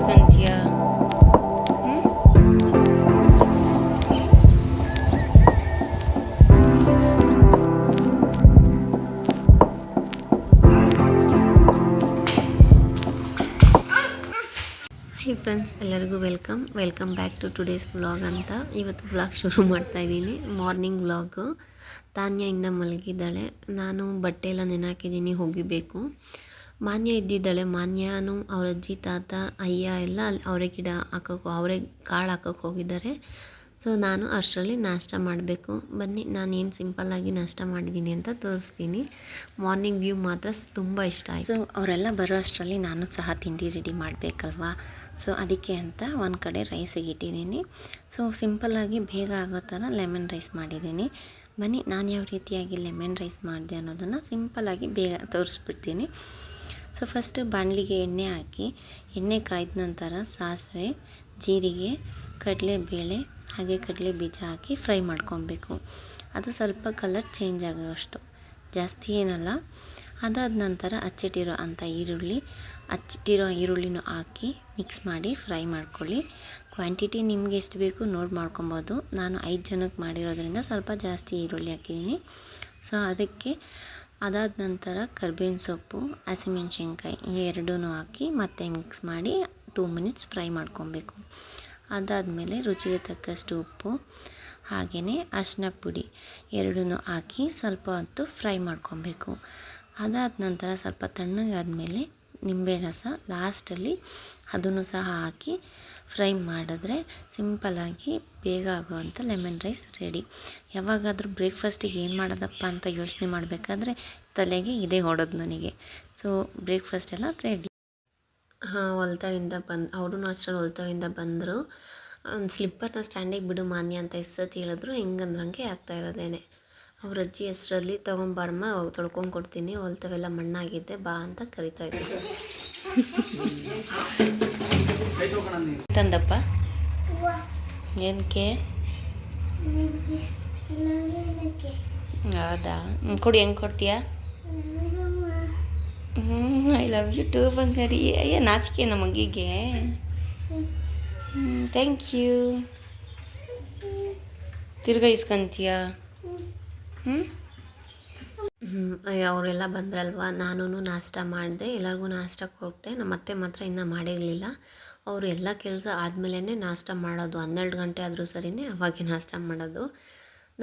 ಕಂತಿಯ hi friends, ಎಲ್ಲರಿಗೂ welcome back to today's vlog ಅಂತ. ಇವತ್ತು ವ್ಲಾಗ್ ಶುರು ಮಾಡ್ತಾ ಇದ್ದೀನಿ. Morning vlog. ತಾನ್ಯ ಇನ್ನೂ ಮಲಗಿದ್ದಾಳೆ. ನಾನು ಬಟ್ಟೆ ಎಲ್ಲ ನೆನಾಕಿದ್ದೀನಿ, ಹೋಗಿಬೇಕು. ಮಾನ್ಯ ಇದ್ದಿದ್ದಾಳೆ. ಮಾನ್ಯನು ಅವ್ರ ಅಜ್ಜಿ ತಾತ ಅಯ್ಯ ಎಲ್ಲ ಅಲ್ಲಿ ಅವರೇ ಗಿಡ ಹಾಕೋಕೆ, ಅವರೇ ಕಾಳು ಹಾಕೋಕೆ ಹೋಗಿದ್ದಾರೆ. ಸೊ ನಾನು ಅಷ್ಟರಲ್ಲಿ ನಾಷ್ಟ ಮಾಡಬೇಕು. ಬನ್ನಿ, ನಾನೇನು ಸಿಂಪಲ್ಲಾಗಿ ನಾಷ್ಟ ಮಾಡಿದ್ದೀನಿ ಅಂತ ತೋರಿಸ್ತೀನಿ. ಮಾರ್ನಿಂಗ್ ವ್ಯೂ ಮಾತ್ರ ತುಂಬ ಇಷ್ಟ ಆಯಿತು. ಸೊ ಅವರೆಲ್ಲ ಬರೋ ಅಷ್ಟರಲ್ಲಿ ನಾನು ಸಹ ತಿಂಡಿ ರೆಡಿ ಮಾಡಬೇಕಲ್ವಾ. ಸೊ ಅದಕ್ಕೆ ಅಂತ ಒಂದು ಕಡೆ ರೈಸಿಗೆ ಇಟ್ಟಿದ್ದೀನಿ. ಸೊ ಸಿಂಪಲ್ಲಾಗಿ ಬೇಗ ಆಗೋ ಥರ ಲೆಮನ್ ರೈಸ್ ಮಾಡಿದ್ದೀನಿ. ಬನ್ನಿ, ನಾನು ಯಾವ ರೀತಿಯಾಗಿ ಲೆಮನ್ ರೈಸ್ ಮಾಡಿದೆ ಅನ್ನೋದನ್ನು ಸಿಂಪಲ್ಲಾಗಿ ಬೇಗ ತೋರಿಸ್ಬಿಡ್ತೀನಿ. ಸೊ ಫಸ್ಟು ಬಾಣಲಿಗೆ ಎಣ್ಣೆ ಹಾಕಿ, ಎಣ್ಣೆ ಕಾಯ್ದ ನಂತರ ಸಾಸಿವೆ, ಜೀರಿಗೆ, ಕಡಲೆಬೇಳೆ ಹಾಗೆ ಕಡಲೆ ಬೀಜ ಹಾಕಿ ಫ್ರೈ ಮಾಡ್ಕೊಬೇಕು. ಅದು ಸ್ವಲ್ಪ ಕಲರ್ ಚೇಂಜ್ ಆಗೋಷ್ಟು, ಜಾಸ್ತಿ ಏನಲ್ಲ. ಅದಾದ ನಂತರ ಹಚ್ಚಿಟ್ಟಿರೋ ಈರುಳ್ಳಿನೂ ಹಾಕಿ ಮಿಕ್ಸ್ ಮಾಡಿ ಫ್ರೈ ಮಾಡ್ಕೊಳ್ಳಿ. ಕ್ವಾಂಟಿಟಿ ನಿಮಗೆ ಎಷ್ಟು ಬೇಕು ನೋಡಿ ಮಾಡ್ಕೊಬೋದು. ನಾನು 5 ಜನಕ್ಕೆ ಮಾಡಿರೋದ್ರಿಂದ ಸ್ವಲ್ಪ ಜಾಸ್ತಿ ಈರುಳ್ಳಿ ಹಾಕಿದ್ದೀನಿ. ಸೊ ಅದಕ್ಕೆ ಅದಾದ ನಂತರ ಕರ್ಬೇವಿನ ಸೊಪ್ಪು, ಹಸಿಮೆಣ್ಸಿನ್ಕಾಯಿ ಎರಡೂ ಹಾಕಿ ಮತ್ತೆ ಮಿಕ್ಸ್ ಮಾಡಿ 2 ಮಿನಿಟ್ಸ್ ಫ್ರೈ ಮಾಡ್ಕೊಬೇಕು. ಅದಾದಮೇಲೆ ರುಚಿಗೆ ತಕ್ಕಷ್ಟು ಉಪ್ಪು ಹಾಗೆಯೇ ಅರಿಶಿನ ಪುಡಿ ಎರಡೂ ಹಾಕಿ ಸ್ವಲ್ಪ ಹೊತ್ತು ಫ್ರೈ ಮಾಡ್ಕೊಬೇಕು. ಅದಾದ ನಂತರ ಸ್ವಲ್ಪ ತಣ್ಣಗಾದಮೇಲೆ ನಿಂಬೆ ರಸ ಲಾಸ್ಟಲ್ಲಿ ಅದನ್ನು ಸಹ ಹಾಕಿ ಫ್ರೈ ಮಾಡಿದ್ರೆ ಸಿಂಪಲ್ಲಾಗಿ ಬೇಗ ಆಗೋವಂಥ ಲೆಮನ್ ರೈಸ್ ರೆಡಿ. ಯಾವಾಗಾದರೂ ಬ್ರೇಕ್ಫಾಸ್ಟಿಗೆ ಏನು ಮಾಡೋದಪ್ಪ ಅಂತ ಯೋಚನೆ ಮಾಡಬೇಕಾದ್ರೆ ತಲೆಗೆ ಇದೇ ಹೊಡೋದು ನನಗೆ. ಸೊ ಬ್ರೇಕ್ಫಾಸ್ಟ್ ಎಲ್ಲ ರೆಡಿ. ಹೊಲ್ತಾವಿಂದ ಅವರು ಅಷ್ಟರಲ್ಲಿ ಹೊಲ್ತಾವಿಂದ ಬಂದರು. ಒಂದು ಸ್ಲಿಪ್ಪರ್ನ ಸ್ಟ್ಯಾಂಡಿಗೆ ಬಿಡು ಮಾನ್ಯ ಅಂತ ಎಷ್ಟೊತ್ತು ಹೇಳಿದ್ರು, ಹೆಂಗಂದ್ರಂಗೆ ಆಗ್ತಾ ಇರೋದೇನೆ. ಅವ್ರ ಅಜ್ಜಿ ಹೆಸರಲ್ಲಿ ತೊಗೊಂಬಾರಮ್ಮ, ತೊಳ್ಕೊಂಡು ಕೊಡ್ತೀನಿ, ಹೊಲ್ತಾವೆಲ್ಲ ಮಣ್ಣಾಗಿದ್ದೆ ಬಾ ಅಂತ ಕರಿತಾ ಇದ್ರು. ತಂದಪ್ಪ ಏನಕ್ಕೆ? ಹೌದಾ, ಕೊಡಿ, ಹೆಂಗೆ ಕೊಡ್ತೀಯಾ? ಐ ಲವ್ ಯು ಟು ಬಂಗಾರಿ. ಅಯ್ಯ, ನಾಚಿಕೆ ನಮ್ಮ ಮಗಿಗೆ. Thank you. ತಿರ್ಗಾ ಇಸ್ಕೊಂತೀಯ? ಅವರೆಲ್ಲ ಬಂದ್ರಲ್ವ, ನಾನು ನಾಷ್ಟ ಮಾಡಿದೆ, ಎಲ್ಲರಿಗೂ ನಾಷ್ಟ ಕೊಟ್ಟೆ. ನಮ್ಮ ಅತ್ತೆ ಮಾತ್ರ ಇನ್ನೂ ಮಾಡಿರಲಿಲ್ಲ. ಅವರು ಎಲ್ಲ ಕೆಲಸ ಆದಮೇಲೆ ನಾಷ್ಟ ಮಾಡೋದು. 12 ಗಂಟೆ ಆದರೂ ಸರಿಯೇ ಅವಾಗೆ ನಾಷ್ಟ ಮಾಡೋದು.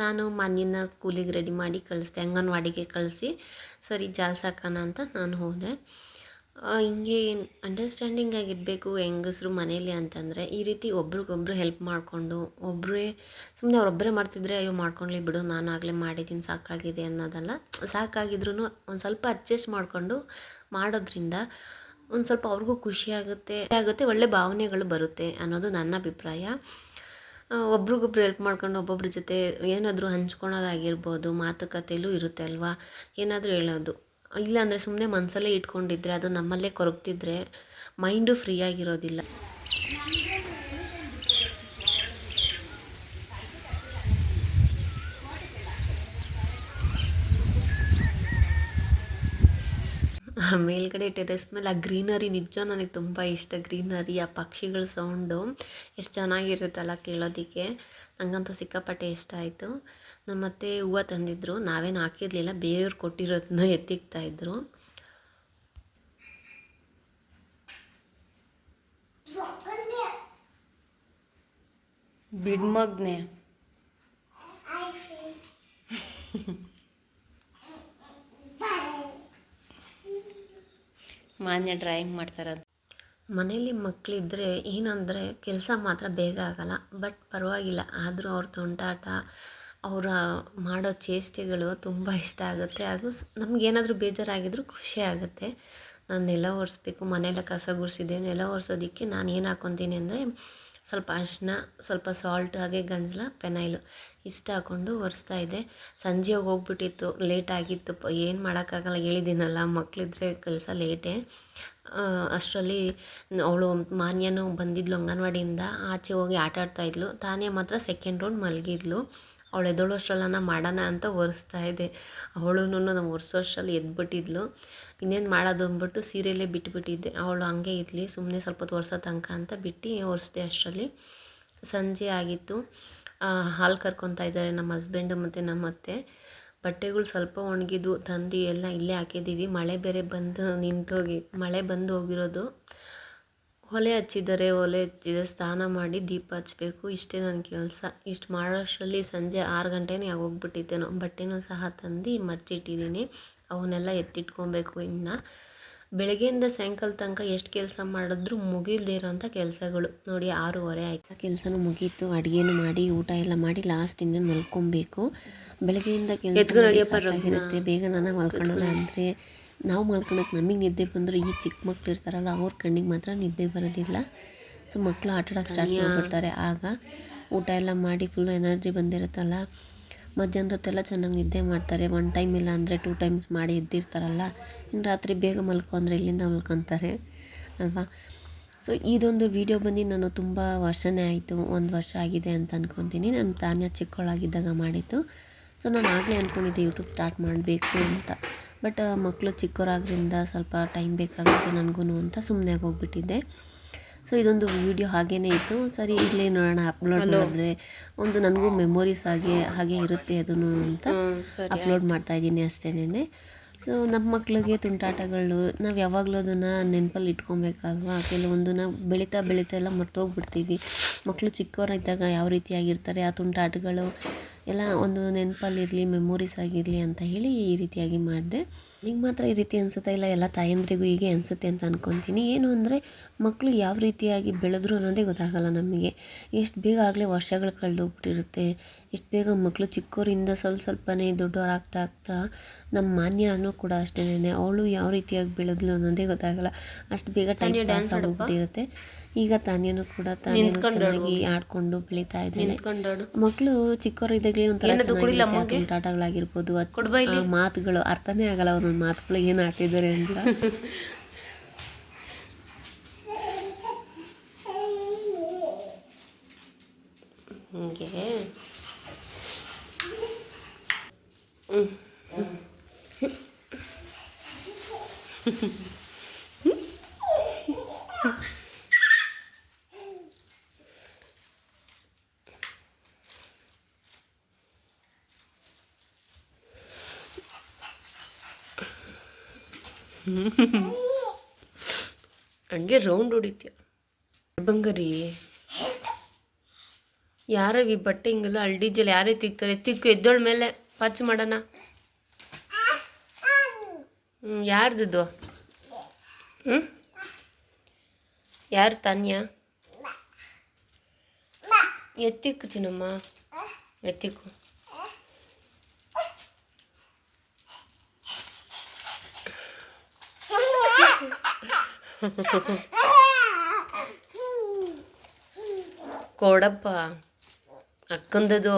ನಾನು ಮನೆಯನ್ನು ಸ್ಕೂಲಿಗೆ ರೆಡಿ ಮಾಡಿ ಕಳಿಸ್ದೆ, ಅಂಗನವಾಡಿಗೆ ಕಳಿಸಿ ಸರಿ ಜಾಲ್ಸಾಕೋಣ ಅಂತ ನಾನು ಹೋದೆ. ಹಿಂಗೆ ಅಂಡರ್ಸ್ಟ್ಯಾಂಡಿಂಗ್ ಆಗಿರಬೇಕು ಹೆಂಗಸರು ಮನೇಲಿ ಅಂತಂದರೆ. ಈ ರೀತಿ ಒಬ್ರಿಗೊಬ್ರು ಹೆಲ್ಪ್ ಮಾಡಿಕೊಂಡು, ಒಬ್ಬರೇ ಸುಮ್ಮನೆ ಅವರೊಬ್ಬರೇ ಮಾಡ್ತಿದ್ರೆ ಅಯ್ಯೋ ಮಾಡ್ಕೊಳ್ಳಿ ಬಿಡು, ನಾನು ಆಗಲೇ ಮಾಡಿದ್ದೀನಿ ಸಾಕಾಗಿದೆ ಅನ್ನೋದಲ್ಲ. ಸಾಕಾಗಿದ್ರೂ ಒಂದು ಸ್ವಲ್ಪ ಅಡ್ಜಸ್ಟ್ ಮಾಡಿಕೊಂಡು ಮಾಡೋದ್ರಿಂದ ಒಂದು ಸ್ವಲ್ಪ ಅವ್ರಿಗೂ ಖುಷಿ ಆಗುತ್ತೆ, ಒಳ್ಳೆ ಭಾವನೆಗಳು ಬರುತ್ತೆ ಅನ್ನೋದು ನನ್ನ ಅಭಿಪ್ರಾಯ. ಒಬ್ರಿಗೊಬ್ರು ಹೆಲ್ಪ್ ಮಾಡ್ಕೊಂಡು ಒಬ್ಬೊಬ್ರ ಜೊತೆ ಏನಾದರೂ ಹಂಚ್ಕೊಳೋದಾಗಿರ್ಬೋದು, ಮಾತುಕತೆಯಲ್ಲೂ ಇರುತ್ತೆ ಅಲ್ವಾ, ಏನಾದರೂ ಹೇಳೋದು. ಇಲ್ಲಾಂದರೆ ಸುಮ್ಮನೆ ಮನಸ್ಸಲ್ಲೇ ಇಟ್ಕೊಂಡಿದ್ರೆ, ಅದು ನಮ್ಮಲ್ಲೇ ಕೊರಗ್ತಿದ್ರೆ ಮೈಂಡು ಫ್ರೀ ಆಗಿರೋದಿಲ್ಲ. ಮೇಲ್ಗಡೆ ಟೆರೆಸ್ ಮೇಲೆ ಆ ಗ್ರೀನರಿ ನಿಜ ನನಗೆ ತುಂಬ ಇಷ್ಟ. ಗ್ರೀನರಿ, ಆ ಪಕ್ಷಿಗಳ ಸೌಂಡು ಎಷ್ಟು ಚೆನ್ನಾಗಿರುತ್ತಲ್ಲ ಕೇಳೋದಕ್ಕೆ. ನನಗಂತೂ ಸಿಕ್ಕಾಪಟ್ಟೆ ಇಷ್ಟ ಆಯಿತು. ನಮ್ಮತ್ತೆ ಹೂವು ತಂದಿದ್ದರು, ನಾವೇನು ಹಾಕಿರಲಿಲ್ಲ, ಬೇರೆಯವ್ರು ಕೊಟ್ಟಿರೋದನ್ನ ಎತ್ತಿಕ್ತಾಯಿದ್ರು. ಬಿಡ್ಮಗ್ನೆ ಮಾನ್ಯ ಡ್ರಾಯಿಂಗ್ ಮಾಡ್ತಾರದು. ಮನೇಲಿ ಮಕ್ಕಳಿದ್ರೆ ಏನಂದರೆ ಕೆಲಸ ಮಾತ್ರ ಬೇಗ ಆಗಲ್ಲ, ಬಟ್ ಪರವಾಗಿಲ್ಲ. ಆದರೂ ಅವ್ರ ತುಂಟಾಟ, ಅವರ ಮಾಡೋ ಚೇಷ್ಟೆಗಳು ತುಂಬ ಇಷ್ಟ ಆಗುತ್ತೆ. ಹಾಗೂ ನಮಗೇನಾದರೂ ಬೇಜಾರಾಗಿದ್ದರೂ ಖುಷಿ ಆಗುತ್ತೆ. ನಾನು ನೆಲ ಒರೆಸ್ಬೇಕು, ಮನೆಯೆಲ್ಲ ಕಸ ಗುಡಿಸಿದ್ದೆ. ನೆಲ ಒರೆಸೋದಕ್ಕೆ ನಾನು ಏನು ಹಾಕ್ಕೊತೀನಿ ಅಂದರೆ ಸ್ವಲ್ಪ ಅರಿಶಿನ, ಸ್ವಲ್ಪ ಸಾಲ್ಟ್, ಹಾಗೆ ಗಂಜಲ, ಪೆನೈಲು ಇಷ್ಟು ಹಾಕ್ಕೊಂಡು ಒರೆಸ್ತಾ ಇದ್ದೆ. ಸಂಜೆ ಹೋಗ್ಬಿಟ್ಟಿತ್ತು, ಲೇಟ್ ಆಗಿತ್ತು. ಏನು ಮಾಡೋಕ್ಕಾಗಲ್ಲ, ಹೇಳಿದ್ದೀನಲ್ಲ, ಮಕ್ಕಳಿದ್ರೆ ಕೆಲಸ ಲೇಟೇ. ಅಷ್ಟರಲ್ಲಿ ಅವಳು ಮಾನ್ಯನೂ ಬಂದಿದ್ಲು ಅಂಗನವಾಡಿಯಿಂದ. ಆಚೆ ಹೋಗಿ ಆಟ ಆಡ್ತಾಯಿದ್ಲು. ತಾನೇ ಮಾತ್ರ ಸೆಕೆಂಡ್ ರೌಂಡ್ ಮಲಗಿದ್ಲು. ಅವಳು ಎದ್ದೋಳೋಷ್ಟರಲ್ಲ ಮಾಡೋಣ ಅಂತ ಒರೆಸ್ತಾ ಇದ್ದೆ. ಅವಳು ನಾವು ಒರೆಸೋಷ್ಟರಲ್ಲಿ ಎದ್ಬಿಟ್ಟಿದ್ಲು. ಇನ್ನೇನು ಮಾಡೋದು ಅಂದ್ಬಿಟ್ಟು ಸೀರೆಯಲ್ಲೇ ಬಿಟ್ಬಿಟ್ಟಿದ್ದೆ. ಅವಳು ಹಂಗೆ ಇರಲಿ ಸುಮ್ಮನೆ ಸ್ವಲ್ಪ ಹೊತ್ತು ಒರೆಸೋ ತನಕ ಅಂತ ಬಿಟ್ಟು ಒರೆಸ್ದೆ. ಅಷ್ಟರಲ್ಲಿ ಸಂಜೆ ಆಗಿತ್ತು. ಹಾಲು ಕರ್ಕೊತಾ ಇದ್ದಾರೆ ನಮ್ಮ ಹಸ್ಬೆಂಡು ಮತ್ತು ನಮ್ಮ ಅತ್ತೆ. ಬಟ್ಟೆಗಳು ಸ್ವಲ್ಪ ಒಣಗಿದ್ದು ತಂದು ಎಲ್ಲ ಇಲ್ಲೇ ಹಾಕಿದ್ದೀವಿ. ಮಳೆ ಬೇರೆ ಬಂದು ಮಳೆ ಬಂದು ಹೋಗಿರೋದು. ಒಲೆ ಹಚ್ಚಿದ್ದಾರೆ, ಸ್ನಾನ ಮಾಡಿ ದೀಪ ಹಚ್ಚಬೇಕು. ಇಷ್ಟೇ ನನ್ನ ಕೆಲಸ. ಇಷ್ಟು ಮಾಡೋಷ್ಟರಲ್ಲಿ ಸಂಜೆ 6 ಗಂಟೆನೇ ಆಗೋಗ್ಬಿಟ್ಟಿತ್ತೇನೋ. ಬಟ್ಟೆನೂ ಸಹ ತಂದು ಮರ್ಚಿಟ್ಟಿದ್ದೀನಿ. ಅವನ್ನೆಲ್ಲ ಎತ್ತಿಟ್ಕೊಬೇಕು. ಇನ್ನು ಬೆಳಗ್ಗೆಯಿಂದ ಸಾಯಂಕಾಲ ತನಕ ಎಷ್ಟು ಕೆಲಸ ಮಾಡಿದ್ರೂ ಮುಗಿಲ್ದೇ ಇರೋಂಥ ಕೆಲಸಗಳು ನೋಡಿ. 6:30 ಆಯಿತು. ಕೆಲಸನೂ ಮುಗೀತು. ಅಡುಗೆನೂ ಮಾಡಿ ಊಟ ಎಲ್ಲ ಮಾಡಿ ಲಾಸ್ಟ್ ಇನ್ನೇನು ಮಲ್ಕೊಬೇಕು. ಬೆಳಗ್ಗೆಯಿಂದ ಕೆಲಸ ಇರುತ್ತೆ. ಬೇಗ ನಾನು ಮಲ್ಕೊಳ್ಳೋಣ ಅಂದರೆ ನಾವು ಮಲ್ಕೊಳಕ್ಕೆ ನಮಗೆ ನಿದ್ದೆ ಬಂದರೂ ಈ ಚಿಕ್ಕ ಮಕ್ಳು ಇರ್ತಾರಲ್ಲ ಅವ್ರ ಕಣ್ಣಿಗೆ ಮಾತ್ರ ನಿದ್ದೆ ಬರೋದಿಲ್ಲ. ಸೊ ಮಕ್ಕಳು ಆಟಾಡೋಕ್ಕೆ ಸ್ಟಾರ್ಟ್ ಮಾಡಿಬಿಡ್ತಾರೆ. ಆಗ ಊಟ ಎಲ್ಲ ಮಾಡಿ ಫುಲ್ ಎನರ್ಜಿ ಬಂದಿರುತ್ತಲ್ಲ, ಮಧ್ಯಾಹ್ನದ ಹೊತ್ತೆಲ್ಲ ಚೆನ್ನಾಗಿ ನಿದ್ದೆ ಮಾಡ್ತಾರೆ. 1 ಟೈಮ್ ಇಲ್ಲ ಅಂದರೆ 2 ಟೈಮ್ಸ್ ಮಾಡಿ ಎದ್ದಿರ್ತಾರಲ್ಲ. ಇನ್ನು ರಾತ್ರಿ ಬೇಗ ಮಲ್ಕೊ ಅಂದರೆ ಇಲ್ಲಿಂದ ಮಲ್ಕೊತಾರೆ ಅಲ್ವಾ. ಸೊ ಇದೊಂದು ವಿಡಿಯೋ ಬಂದು ನಾನು ತುಂಬ ವರ್ಷನೇ ಆಯಿತು, 1 ವರ್ಷ ಆಗಿದೆ ಅಂತ ಅಂದ್ಕೊತೀನಿ. ನಾನು ತಾನ್ಯ ಚಿಕ್ಕವಳಾಗಿದ್ದಾಗ ಮಾಡಿದ್ದು. ಸೊ ನಾನು ಆಗಲೇ ಅಂದ್ಕೊಂಡಿದ್ದೆ ಯೂಟ್ಯೂಬ್ ಸ್ಟಾರ್ಟ್ ಮಾಡಬೇಕು ಅಂತ. ಬಟ್ ಮಕ್ಕಳು ಚಿಕ್ಕವರಾದ್ರಿಂದ ಸ್ವಲ್ಪ ಟೈಮ್ ಬೇಕಾಗುತ್ತೆ ನನಗೂ ಅಂತ ಸುಮ್ಮನೆ ಆಗೋಗ್ಬಿಟ್ಟಿದ್ದೆ. ಸೊ ಇದೊಂದು ವಿಡಿಯೋ ಹಾಗೇ ಇತ್ತು. ಸರಿ ಇರಲಿ ನೋಡೋಣ, ಅಪ್ಲೋಡ್ ಮಾಡಿದ್ರೆ ಒಂದು ನನಗೂ ಮೆಮೊರೀಸ್ ಹಾಗೆ ಇರುತ್ತೆ ಅದನ್ನು ಅಂತ ಅಪ್ಲೋಡ್ ಮಾಡ್ತಾಯಿದ್ದೀನಿ ಅಷ್ಟೇನೆ. ಸೊ ನಮ್ಮ ಮಕ್ಳಿಗೆ ತುಂಟಾಟಗಳು ನಾವು ಯಾವಾಗಲೂ ಅದನ್ನು ನೆನಪಲ್ಲಿ ಇಟ್ಕೊಬೇಕಲ್ವಾ. ಕೆಲವೊಂದನ್ನು ಬೆಳೀತಾ ಎಲ್ಲ ಮರ್ತೋಗ್ಬಿಡ್ತೀವಿ. ಮಕ್ಕಳು ಚಿಕ್ಕವರಿದ್ದಾಗ ಯಾವ ರೀತಿಯಾಗಿರ್ತಾರೆ, ಆ ತುಂಟಾಟಗಳು ಎಲ್ಲ ಒಂದು ನೆನಪಲ್ಲಿರಲಿ, ಮೆಮೊರೀಸ್ ಆಗಿರಲಿ ಅಂತ ಹೇಳಿ ಈ ರೀತಿಯಾಗಿ ಮಾಡಿದೆ. ನಿಮಗೆ ಮಾತ್ರ ಈ ರೀತಿ ಅನಿಸುತ್ತಾ? ಇಲ್ಲ ಎಲ್ಲ ತಾಯಂದ್ರಿಗೂ ಹೀಗೆ ಅನಿಸುತ್ತೆ ಅಂತ ಅಂದ್ಕೊತೀನಿ. ಏನು ಅಂದರೆ ಮಕ್ಕಳು ಯಾವ ರೀತಿಯಾಗಿ ಬೆಳೆದ್ರು ಅನ್ನೋದೇ ಗೊತ್ತಾಗಲ್ಲ ನಮಗೆ. ಎಷ್ಟು ಬೇಗ ಆಗಲೇ ವರ್ಷಗಳು ಕಳೆದೋಗ್ಬಿಟ್ಟಿರುತ್ತೆ. ಎಷ್ಟು ಬೇಗ ಮಕ್ಕಳು ಚಿಕ್ಕವರಿಂದ ಸ್ವಲ್ಪನೇ ದೊಡ್ಡವರಾಗ್ತಾ ನಮ್ಮ ಮಾನ್ಯನೂ ಕೂಡ ಅಷ್ಟೇನೆ. ಅವಳು ಯಾವ ರೀತಿಯಾಗಿ ಬೆಳೆದ್ಲು ಅನ್ನೋದೇ ಗೊತ್ತಾಗಲ್ಲ. ಅಷ್ಟು ಬೇಗ ಟೈಮ್ ಪಾಸ್ ಆಗೋಗ್ಬಿಟ್ಟಿರುತ್ತೆ. ಈಗ ತಾನ್ಯನೂ ಚೆನ್ನಾಗಿ ಆಡ್ಕೊಂಡು ಬೆಳೀತಾ ಇದ್ದಾಳೆ. ಮಕ್ಕಳು ಚಿಕ್ಕವರಿದ್ದಾಗಲೇ ಒಂಥರ ತುಂಟಾಟಗಳಾಗಿರ್ಬೋದು, ಮಾತುಗಳು ಅರ್ಥನೇ ಆಗಲ್ಲ ಒಂದೊಂದು ಮಾತುಗಳು ಏನು ಆಡ್ತಿದ್ದಾರೆ ಅಂತ. ಹಂಗೆ ಹಂಗೆ ರೌಂಡ್ ಹೊಡಿತೀಯ ಬಂಗಾರಿ. ಯಾರೋ ಈ ಬಟ್ಟೆ ಹಿಂಗೆಲ್ಲ ಅಲ್ಡಿಜಲ್ಲಿ ಯಾರೇ ತಿಕ್ತಾರೆ, ತಿಕ್ಕು ಎದ್ದೋಳ ಮೇಲೆ ಪಚ್ ಮಾಡೋಣ. ಯಾರ್ದು? ಯಾರು? ತಾನ್ಯ ಎತ್ತಿಕ್ಕು ಚಿನ್ನಮ್ಮ, ಎತ್ತಿಕ್ಕು. ಕೊಡಪ್ಪ, ಅಕ್ಕಂದದು,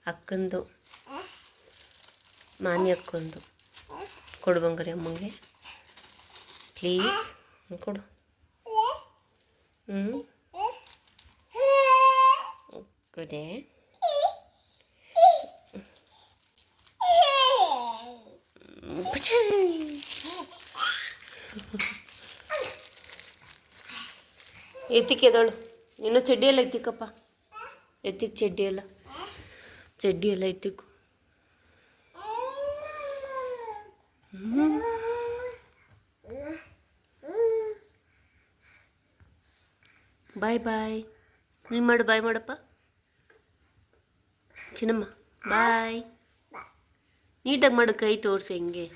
ಅಕ್ಕಂದು ಮಾನ್ಯ ಅಕ್ಕೊಂದು ಕೊಡು ಬಂಗಾರಿ ಅಮ್ಮಂಗೆ ಪ್ಲೀಸ್. ಕೊಡು. ಕೊಡೆ. ಎತ್ತಿಕ್ಕೆದಳು. ಇನ್ನೂ ಚಡ್ಡಿ ಎಲ್ಲ ಎತ್ತಿಕ್ಕಪ್ಪ, ಎತ್ತಿಕ್ ಚಡ್ಡಿ ಎಲ್ಲ ಎತ್ತಿಕ್ಕು. ಬಾಯ್ ಬಾಯ್. ನೀನು ಮಾಡು, ಬಾಯ್ ಮಾಡಪ್ಪ ಚಿನ್ನಮ್ಮ. ಬಾಯ್. ನೀಟಾಗಿ ಮಾಡು, ಕೈ ತೋರಿಸಿ ಹಿಂಗೆ.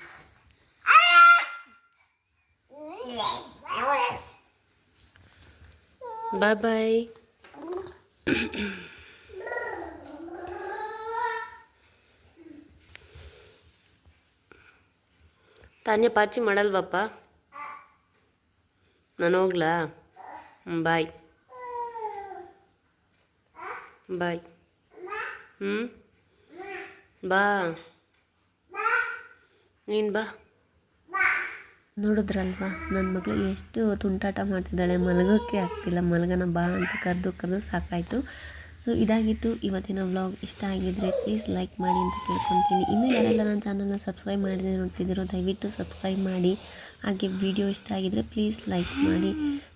ಬಾಯ್ ಬಾಯ್. ತಾನ್ಯ ಪಾಚಿ ಮಾಡಲ್ವಪ್ಪ? ನಾನು ಹೋಗ್ಲಾ? ಬಾಯ್ ಬಾಯ್. ಬಾ, ನೀನು ಬಾ. ನೋಡಿದ್ರಲ್ವಾ ನನ್ನ ಮಗಳು ಎಷ್ಟು ತುಂಟಾಟ ಮಾಡ್ತಿದ್ದಾಳೆ. ಮಲಗೋಕ್ಕೆ ಆಗ್ತಿಲ್ಲ. ಮಲಗನ ಬಾ ಅಂತ ಕರೆದು ಸಾಕಾಯಿತು. ಸೊ ಇದಾಗಿತ್ತು ಇವತ್ತಿನ ವ್ಲಾಗ್. ಇಷ್ಟ ಆಗಿದ್ದರೆ ಪ್ಲೀಸ್ ಲೈಕ್ ಮಾಡಿ ಅಂತ ಕೇಳ್ಕೊತೀನಿ. ಇನ್ನೂ ಯಾರೆಲ್ಲ ನನ್ನ ಚಾನಲ್ನ ಸಬ್ಸ್ಕ್ರೈಬ್ ಮಾಡಿದರೆ ನೋಡ್ತಿದ್ದೀರೋ ದಯವಿಟ್ಟು ಸಬ್ಸ್ಕ್ರೈಬ್ ಮಾಡಿ. ಹಾಗೆ ವಿಡಿಯೋ ಇಷ್ಟ ಆಗಿದ್ದರೆ ಪ್ಲೀಸ್ ಲೈಕ್ ಮಾಡಿ.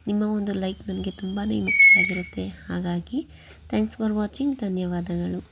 ನಿಮ್ಮ ಒಂದು ಲೈಕ್ ನನಗೆ ತುಂಬಾ ಮುಖ್ಯ ಆಗಿರುತ್ತೆ. ಹಾಗಾಗಿ ಥ್ಯಾಂಕ್ಸ್ ಫಾರ್ ವಾಚಿಂಗ್. ಧನ್ಯವಾದಗಳು.